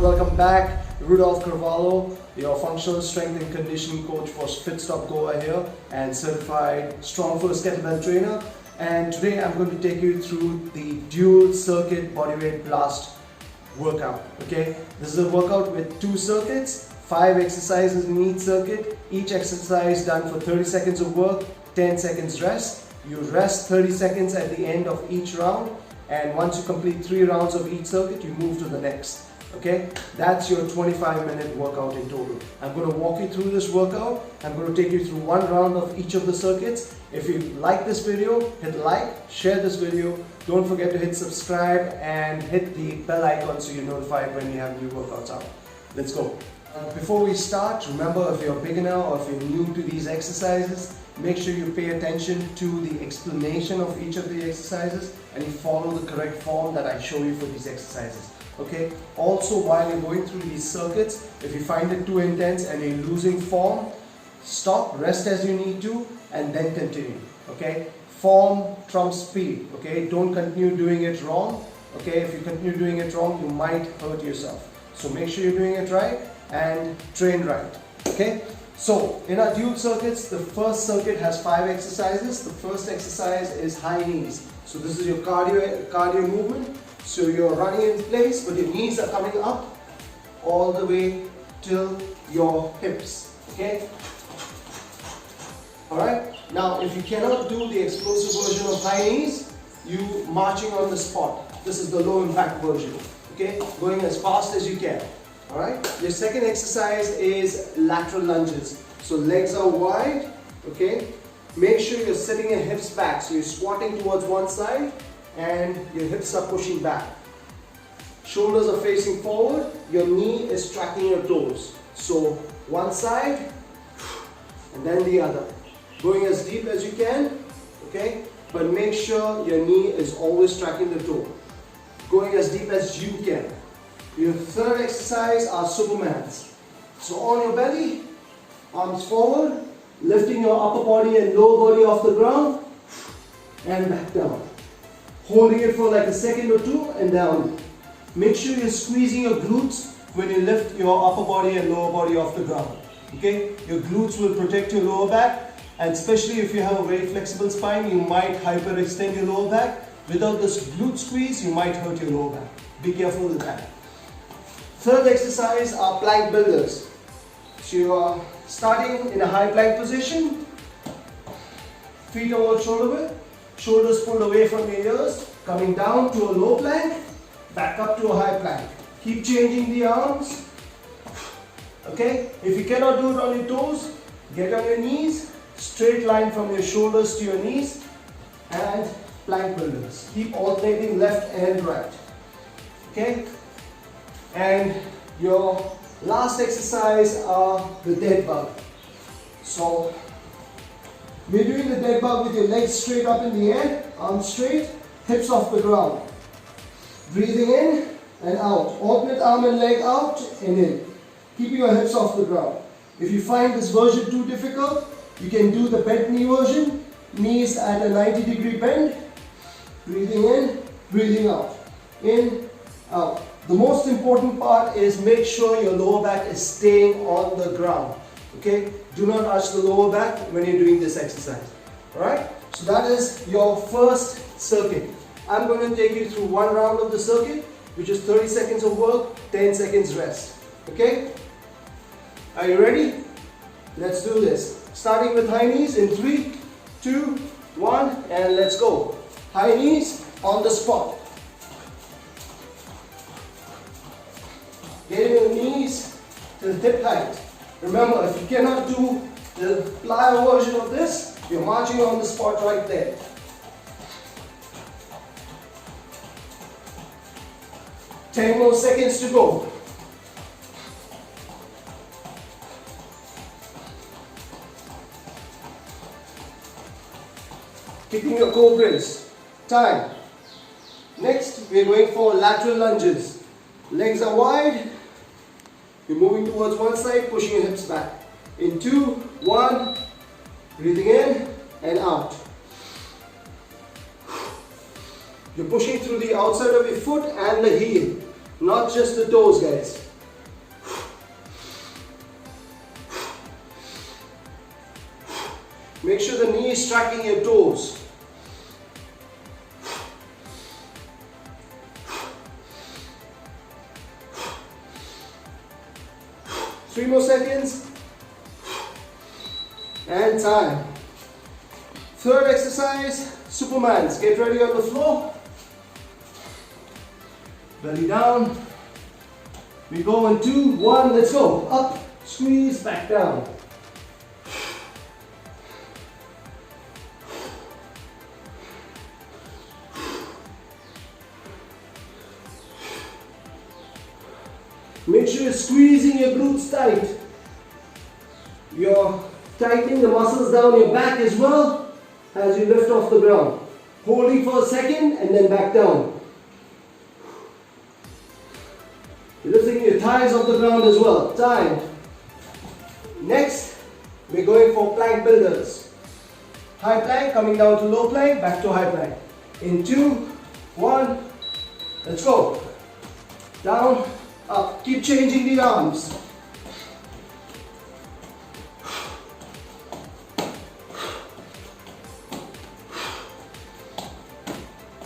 welcome back. Rudolph Carvalho, your functional strength and conditioning coach for Fit Stop Goa here and certified Strong First kettlebell trainer. And today I'm going to take you through the dual circuit bodyweight blast workout. Okay, this is a workout with 2 circuits, 5 exercises in each circuit. Each exercise done for 30 seconds of work, 10 seconds rest. You rest 30 seconds at the end of each round, and once you complete 3 rounds of each circuit, you move to the next. Okay, that's your 25-minute workout in total. I'm going to walk you through this workout. I'm going to take you through 1 round of each of the circuits. If you like this video, hit like, share this video. Don't forget to hit subscribe and hit the bell icon so you're notified when we have new workouts out. Let's go. Before we start, remember, if you're a beginner or if you're new to these exercises, make sure you pay attention to the explanation of each of the exercises and you follow the correct form that I show you for these exercises. Okay. Also, while you're going through these circuits, if you find it too intense and you're losing form, stop, rest as you need to, and then continue. Okay. Form trumps speed. Okay. Don't continue doing it wrong. Okay. If you continue doing it wrong, you might hurt yourself. So make sure you're doing it right and train right. Okay. So in our dual circuits, the first circuit has 5 exercises. The first exercise is high knees. So this is your cardio movement. So you're running in place, but your knees are coming up all the way till your hips. Okay? Alright? Now, if you cannot do the explosive version of high knees, you marching on the spot. This is the low impact version. Okay? Going as fast as you can. Alright? Your second exercise is lateral lunges. So legs are wide. Okay? Make sure you're sitting your hips back. So you're squatting towards one side and your hips are pushing back. Shoulders are facing forward, your knee is tracking your toes. So one side and then the other. Going as deep as you can, okay? But make sure your knee is always tracking the toe. Going as deep as you can. Your third exercise are Supermans. So on your belly, arms forward, lifting your upper body and lower body off the ground and back down. Holding it for like a second or 2 and down. Make sure you're squeezing your glutes when you lift your upper body and lower body off the ground. Okay? Your glutes will protect your lower back, and especially if you have a very flexible spine, you might hyperextend your lower back. Without this glute squeeze, you might hurt your lower back. Be careful with that. Third exercise are plank builders. So you are starting in a high plank position, feet over shoulder width. Shoulders pulled away from your ears, coming down to a low plank, back up to a high plank. Keep changing the arms. Okay? If you cannot do it on your toes, get on your knees, straight line from your shoulders to your knees, and plank builders. Keep alternating left and right. Okay? And your last exercise are the dead bug. So, we're doing the dead bug with your legs straight up in the air, arms straight, hips off the ground. Breathing in and out. Alternate arm and leg out and in. Keeping your hips off the ground. If you find this version too difficult, you can do the bent knee version. Knees at a 90-degree bend. Breathing in, breathing out. In, out. The most important part is make sure your lower back is staying on the ground. Okay? Do not arch the lower back when you're doing this exercise. Alright? So that is your first circuit. I'm going to take you through 1 round of the circuit, which is 30 seconds of work, 10 seconds rest. Okay? Are you ready? Let's do this. Starting with high knees in 3, 2, 1, and let's go. High knees on the spot. Getting your knees to hip height. Remember, if you cannot do the plyo version of this, you're marching on the spot right there. Ten more seconds to go. Keeping your cobras. Time. Next, we're going for lateral lunges. Legs are wide. You're moving towards one side, pushing your hips back. In 2, 1, breathing in and out. You're pushing through the outside of your foot and the heel, not just the toes, guys. Make sure the knee is tracking your toes. Three more seconds. And time. Third exercise, Supermans. Get ready on the floor. Belly down. We go in 2, 1, let's go. Up, squeeze, back down. Make sure you're squeezing your glutes tight. You're tightening the muscles down your back as well as you lift off the ground. Holding for a second and then back down. You're lifting your thighs off the ground as well. Time. Next, we're going for plank builders. High plank, coming down to low plank, back to high plank. In 2, 1, let's go. Down, up. Keep changing the arms.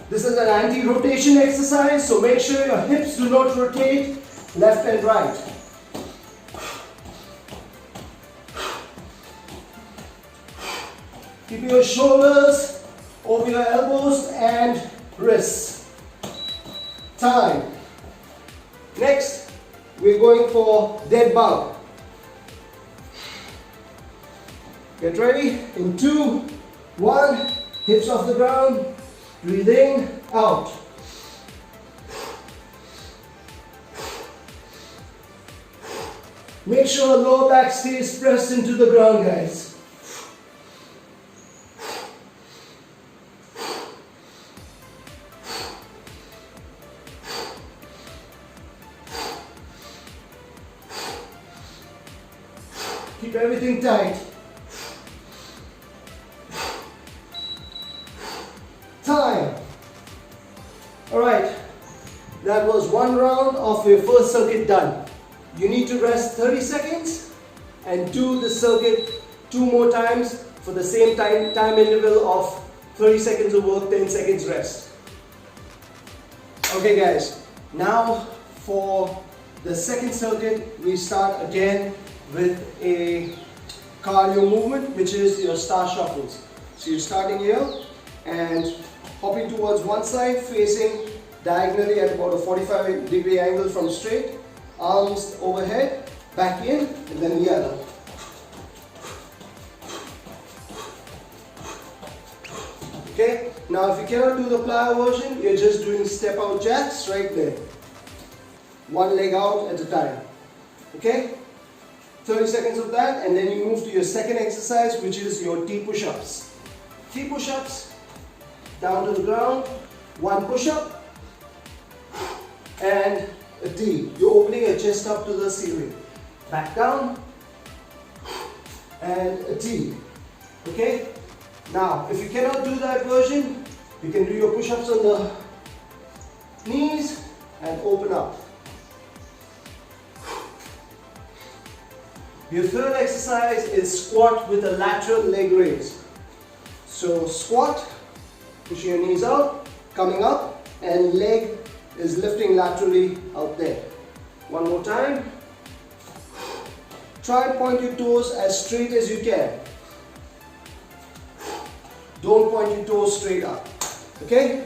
This is an anti-rotation exercise, so make sure your hips do not rotate left and right. Keep your shoulders over your elbows and wrists. Time. Next, we're going for dead bug. Get ready. In 2, 1, hips off the ground. Breathe in, out. Make sure the lower back stays pressed into the ground, guys. Keep everything tight. Time. Alright, that was one round of your first circuit done. You need to rest 30 seconds and do the circuit 2 more times for the same time interval of 30 seconds of work, 10 seconds rest. Okay guys, now for the second circuit, we start again with a cardio movement, which is your star shuffles. So you're starting here and hopping towards one side, facing diagonally at about a 45-degree angle from straight, arms overhead, back in, and then the other. Okay, now if you cannot do the plyo version, you're just doing step out jacks right there. One leg out at a time. Okay, 30 seconds of that, and then you move to your second exercise, which is your T push-ups. T push-ups, down to the ground, 1 push-up, and a T. You're opening your chest up to the ceiling. Back down, and a T. Okay? Now, if you cannot do that version, you can do your push-ups on the knees and open up. Your third exercise is squat with a lateral leg raise. So squat, pushing your knees out, coming up, and leg is lifting laterally out there. One more time. Try and point your toes as straight as you can. Don't point your toes straight up. Okay?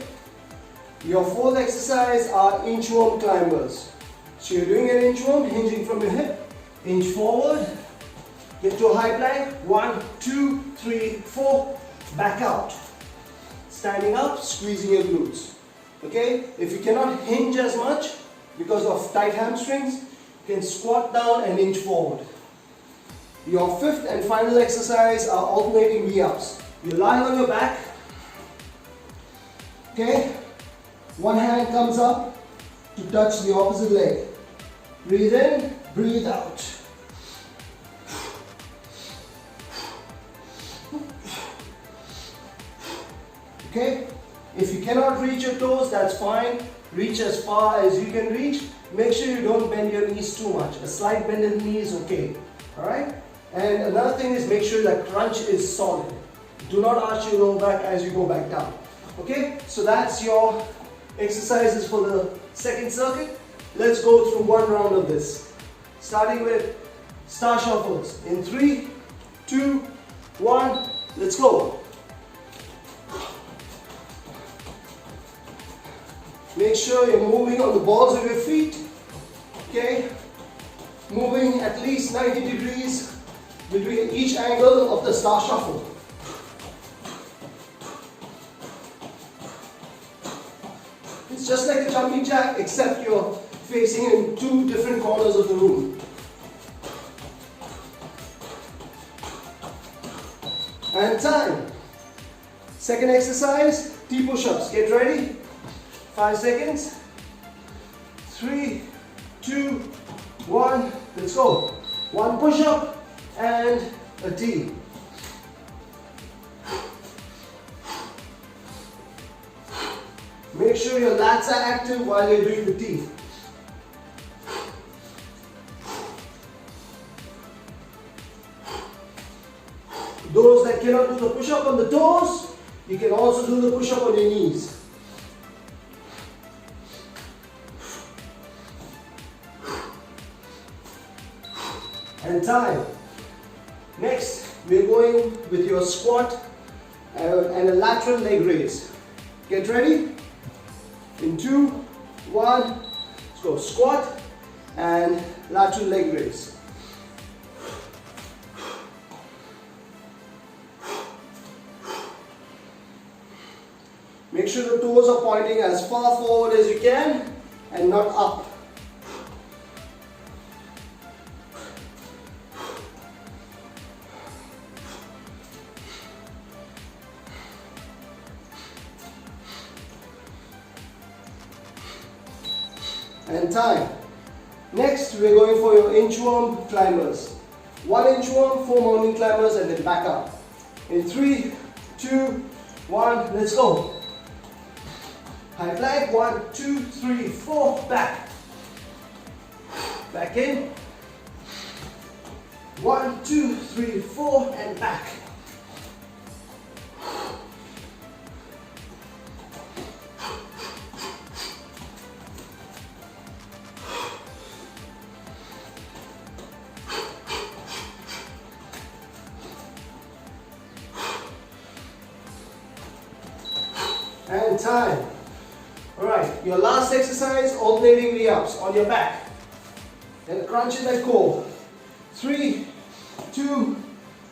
Your fourth exercise are inchworm climbers. So you're doing an inchworm, hinging from your hip, inch forward, get to a high plank, 1, 2, 3, 4, back out. Standing up, squeezing your glutes. Okay? If you cannot hinge as much because of tight hamstrings, you can squat down and inch forward. Your fifth and final exercise are alternating V-ups. You're lying on your back. Okay? One hand comes up to touch the opposite leg. Breathe in, breathe out. Okay? If you cannot reach your toes, that's fine. Reach as far as you can reach. Make sure you don't bend your knees too much. A slight bend in the knee is okay. Alright? And another thing is make sure that crunch is solid. Do not arch your lower back as you go back down. Okay, so that's your exercises for the second circuit. Let's go through one round of this. Starting with star shuffles. In 3, 2, 1, let's go. Make sure you're moving on the balls of your feet. Okay, moving at least 90 degrees between each angle of the star shuffle. It's just like a jumping jack, except you're facing in two different corners of the room. And time. Second exercise, T push-ups. Get ready. 5 seconds. 3, 2, 1. Let's go. One push-up and a T. Make sure your lats are active while you're doing the T. Those that cannot do the push-up on the toes, you can also do the push-up on your knees. And time. Next, we're going with your squat and a lateral leg raise. Get ready. In 2, 1, let's go. Squat and lateral leg raise. Make sure the toes are pointing as far forward as you can and not up. And time. Next, we're going for your inchworm climbers. 1 inchworm, 4 mountain climbers, and then back up. In 3, 2, 1, let's go. High plank, 1, 2, 3, 4, back. Back in. 1, 2, 3, 4, and back. And time. Alright, your last exercise, alternating the ups on your back. And crunch in that core. 3, 2,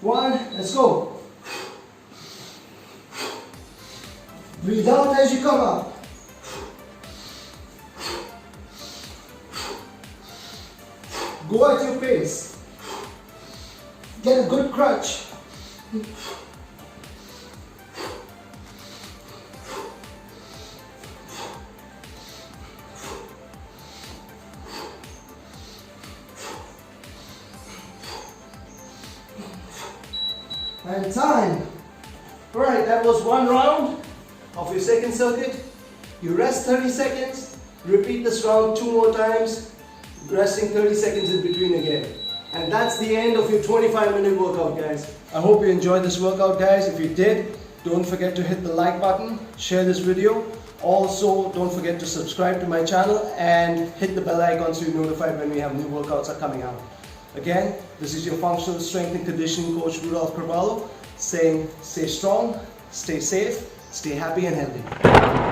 1, let's go. Breathe out as you come up. Go at your pace. Get a good crunch. And time. Alright, that was one round of your second circuit. You rest 30 seconds, repeat this round 2 more times, resting 30 seconds in between again. And that's the end of your 25-minute workout, guys. I hope you enjoyed this workout, guys. If you did, don't forget to hit the like button, share this video. Also, don't forget to subscribe to my channel and hit the bell icon so you're notified when we have new workouts are coming out. Again, this is your functional strength and conditioning coach, Rudolph Carvalho, saying stay strong, stay safe, stay happy and healthy.